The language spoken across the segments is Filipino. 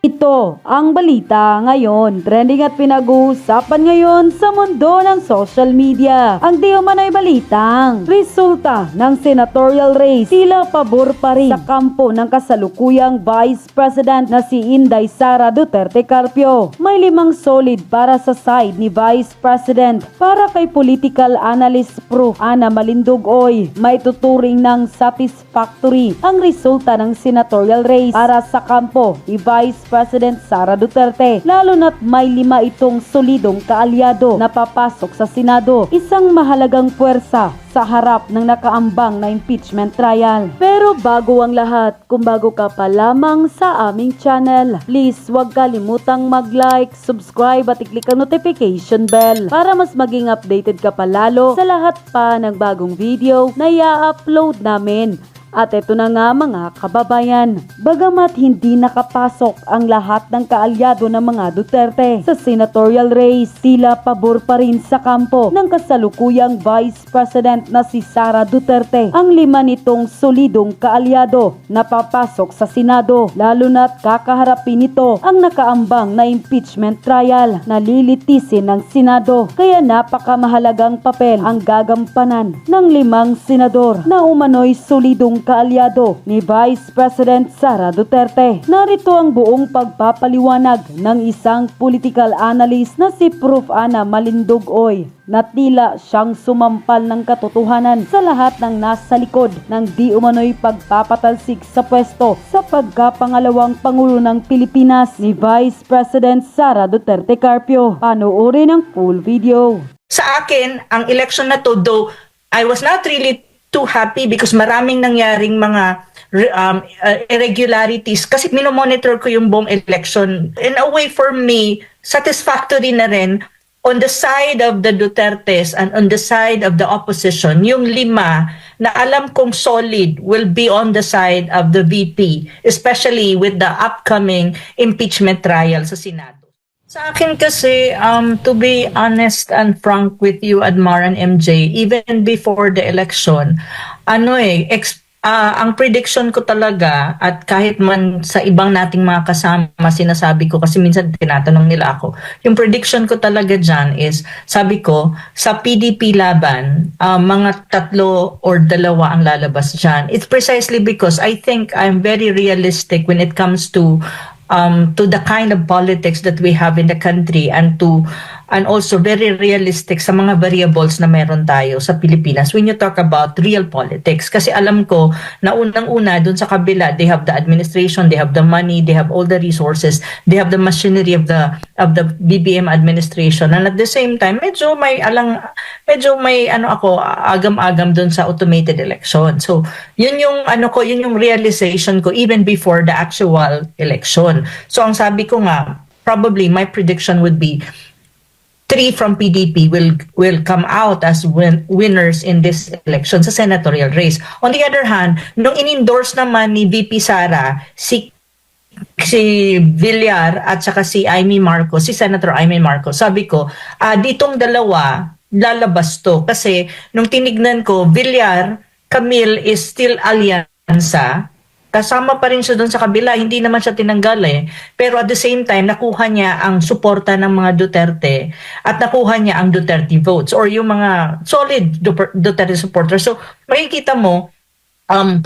Ito ang balita ngayon. Trending at pinag-uusapan ngayon sa mundo ng social media. Ang di umano'y balitang resulta ng senatorial race. Tila pabor pa rin sa kampo ng kasalukuyang Vice President na si Inday Sara Duterte Carpio. May 5 solid para sa side ni Vice President. Para kay political analyst Prof. Ana Malindugoy, may tuturing ng satisfactory ang resulta ng senatorial race para sa kampo ni Vice President Sara Duterte, lalo na't may 5 itong solidong kaalyado na papasok sa Senado, isang mahalagang puwersa sa harap ng nakaambang na impeachment trial. Pero bago ang lahat, kung bago ka pa lamang sa aming channel, please huwag kalimutang mag-like, subscribe at i-click ang notification bell para mas maging updated ka pa lalo sa lahat pa ng bagong video na i-upload namin. At ito na nga mga kababayan, bagamat hindi nakapasok ang lahat ng kaalyado ng mga Duterte sa senatorial race, tila pabor pa rin sa kampo ng kasalukuyang Vice President na si Sara Duterte ang 5 nitong solidong kaalyado na papasok sa Senado, lalo na't kakaharapin nito ang nakaambang na impeachment trial na lilitisin ng Senado. Kaya napakamahalagang papel ang gagampanan ng 5 senador na umano'y solidong kaalyado ni Vice President Sara Duterte. Narito ang buong pagpapaliwanag ng isang political analyst na si Prof. Ana Malindugoy na tila siyang sumampal ng katotohanan sa lahat ng nasa likod ng di umano'y pagpapatalsik sa pwesto sa pagkapangalawang Pangulo ng Pilipinas ni Vice President Sara Duterte Carpio. Panoorin ang full video. Sa akin, ang election na to, though I was not really too happy because maraming nangyaring mga irregularities kasi minomonitor ko yung buong election. In a way, for me, satisfactory na rin on the side of the Dutertes and on the side of the opposition, yung 5 na alam kong solid will be on the side of the VP, especially with the upcoming impeachment trial sa Senado. Sa akin kasi, to be honest and frank with you, Admar and MJ, even before the election, ang prediction ko talaga, at kahit man sa ibang nating mga kasama, sinasabi ko, kasi minsan tinatanong nila ako, yung prediction ko talaga dyan is, sabi ko, sa PDP laban, mga 3 or 2 ang lalabas dyan. It's precisely because I think I'm very realistic when it comes to the kind of politics that we have in the country and also very realistic sa mga variables na meron tayo sa Pilipinas when you talk about real politics. Kasi alam ko na unang-una dun sa kabila, they have the administration, they have the money, they have all the resources, they have the machinery of the BBM administration, and at the same time medyo may agam-agam dun sa automated election. So yun yung yun yung realization ko even before the actual election. So ang sabi ko nga, probably my prediction would be 3 from PDP will come out as winners in this election sa senatorial race. On the other hand, nung in-endorse naman ni VP Sara si Villar at saka si Senator Amy Marcos, sabi ko, ditong 2 lalabas to. Kasi nung tinignan ko, Villar, Camille is still alyansa. Kasama pa rin siya doon sa kabila, hindi naman siya tinanggal eh. Pero at the same time, nakuha niya ang suporta ng mga Duterte at nakuha niya ang Duterte votes or yung mga solid Duterte supporters. So makikita mo, alam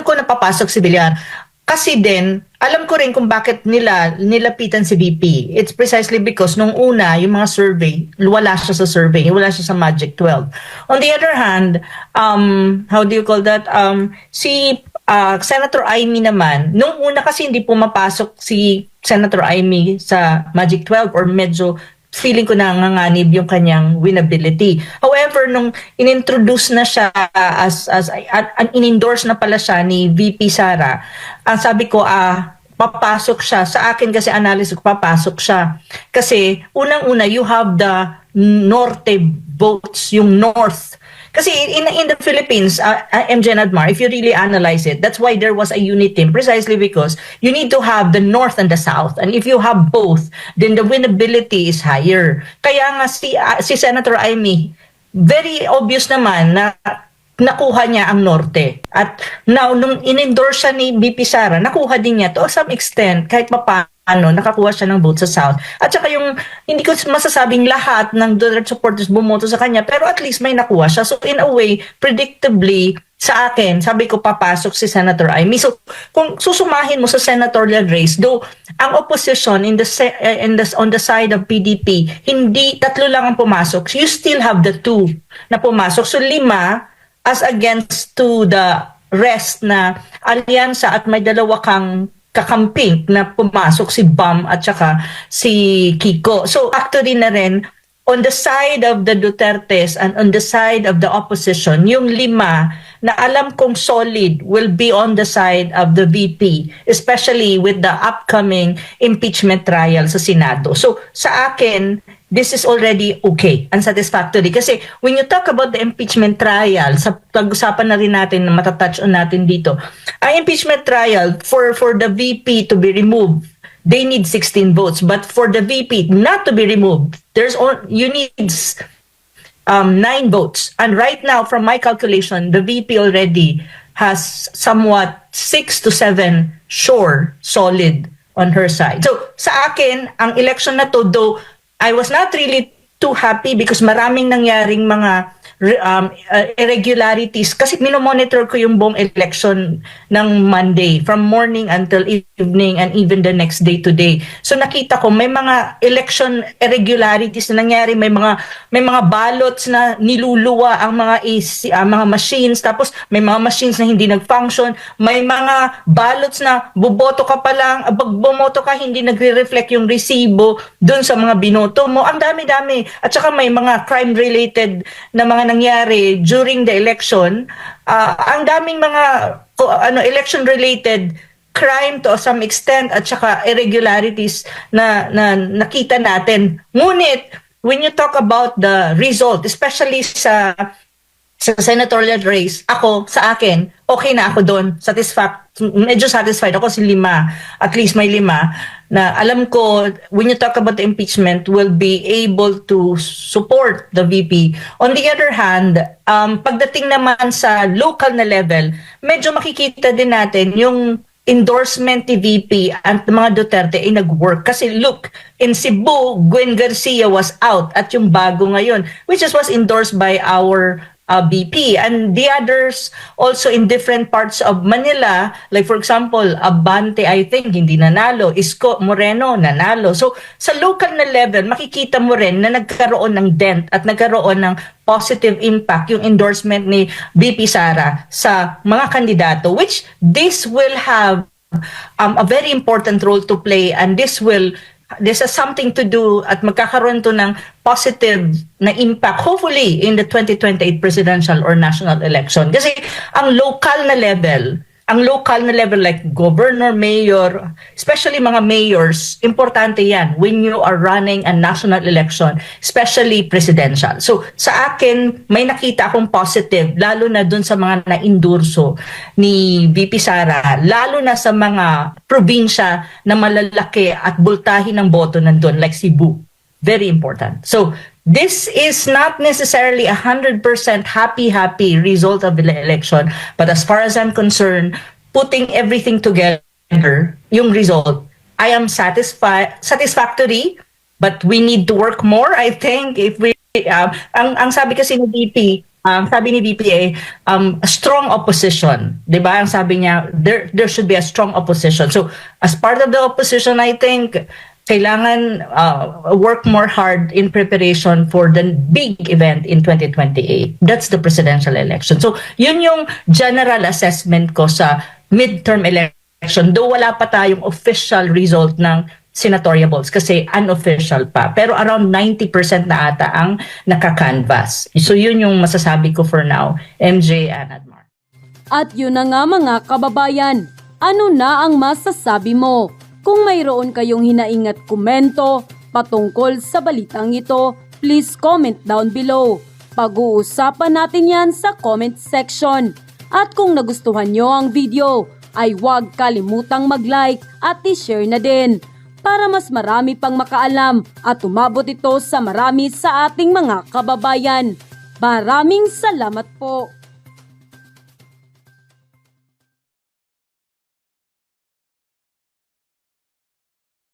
ko na papasok si Villar. Kasi din, alam ko rin kung bakit nilapitan si VP. It's precisely because nung una, yung mga survey, wala siya sa survey, wala siya sa Magic 12. On the other hand, si Senator Amy naman, nung una kasi hindi pumapasok si Senator Amy sa Magic 12 or medyo feeling ko nanganganib yung kanyang winnability. However, nung inintroduce na siya in-endorse na pala siya ni VP Sara, ang sabi ko, papasok siya. Sa akin kasi analysis ko, papasok siya. Kasi unang-una, you have the Norte votes, yung North. Kasi in the Philippines, MJ and Admar, if you really analyze it, that's why there was a unity team, precisely because you need to have the North and the South. And if you have both, then the winnability is higher. Kaya nga si Senator Amy, very obvious naman na nakuha niya ang Norte. At now, nung in-endorse siya ni BP Sara, nakuha din niya to some extent, kahit papaano, nakakuha siya ng vote sa South. At saka yung, hindi ko masasabing lahat ng Duterte supporters bumoto sa kanya, pero at least may nakuha siya. So in a way, predictably, sa akin, sabi ko papasok si Senator Amy. So kung susumahin mo sa senatorial race, though ang opposition on the side of PDP, hindi tatlo lang ang pumasok. So you still have the two na pumasok. So 5 as against to the rest na alyansa at may dalawa kang kakamping na pumasok si Bam at saka si Kiko. So actually na rin on the side of the Dutertes and on the side of the opposition, yung 5 na alam kong solid will be on the side of the VP, especially with the upcoming impeachment trial sa Senado. So sa akin, this is already okay, unsatisfactory. Kasi when you talk about the impeachment trial, sa pag-usapan na rin natin, na matatouch on natin dito, ang impeachment trial for the VP to be removed, they need 16 votes. But for the VP not to be removed, you need 9 votes. And right now, from my calculation, the VP already has somewhat 6 to 7 sure, solid on her side. So sa akin, ang election na to, though I was not really too happy because maraming nangyaring mga irregularities kasi minomonitor ko yung buong election ng Monday from morning until evening and even the next day today. So nakita ko may mga election irregularities na nangyari, may mga ballots na niluluwa ang mga mga machines, tapos may mga machines na hindi nag-function, may mga ballots na buboto ka pa lang, bumoto ka hindi nagre-reflect yung resibo dun sa mga binoto mo. Ang dami-dami. At saka may mga crime-related na mga nangyari during the election, ang daming mga election-related crime to some extent at saka irregularities na nakita natin. Ngunit, when you talk about the result, especially sa senatorial race, sa akin, okay na ako doon. Medyo satisfied ako 5. At least may 5 na alam ko, when you talk about the impeachment, will be able to support the VP. On the other hand, pagdating naman sa local na level, medyo makikita din natin yung endorsement ni VP at mga Duterte ay nag-work. Kasi look, in Cebu, Gwen Garcia was out at yung bago ngayon, which was endorsed by our BP, and the others also in different parts of Manila, like for example, Abante, I think, hindi nanalo, Isko Moreno, nanalo. So, sa local na level, makikita mo rin na nagkaroon ng dent at nagkaroon ng positive impact yung endorsement ni BP Sara sa mga kandidato, which this will have a very important role to play, and this has something to do at magkakaroon to ng positive na impact hopefully in the 2028 presidential or national election. Kasi ang local na level like governor, mayor, especially mga mayors, importante yan when you are running a national election, especially presidential. So sa akin, may nakita akong positive, lalo na dun sa mga na-endorso ni VP Sara, lalo na sa mga probinsya na malalaki at bultahin ng boto nandun, like Cebu. Very important. So this is not necessarily 100% happy result of the election, but as far as I'm concerned, putting everything together, yung result, I am satisfactory, but we need to work more. I think if we, ang sabi kasi ni VP, sabi ni VP a strong opposition, di ba? Ang sabi niya, there should be a strong opposition. So as part of the opposition, I think kailangan work more hard in preparation for the big event in 2028. That's the presidential election. So, yun yung general assessment ko sa midterm election. Though wala pa tayong official result ng senatorial votes kasi unofficial pa. Pero around 90% na ata ang nakakanvas. So, yun yung masasabi ko for now. MJ and Admar. At yun na nga mga kababayan, ano na ang masasabi mo? Kung mayroon kayong hinaing at komento patungkol sa balitang ito, please comment down below. Pag-uusapan natin yan sa comment section. At kung nagustuhan nyo ang video, ay huwag kalimutang mag-like at i-share na din para mas marami pang makaalam at umabot ito sa marami sa ating mga kababayan. Maraming salamat po!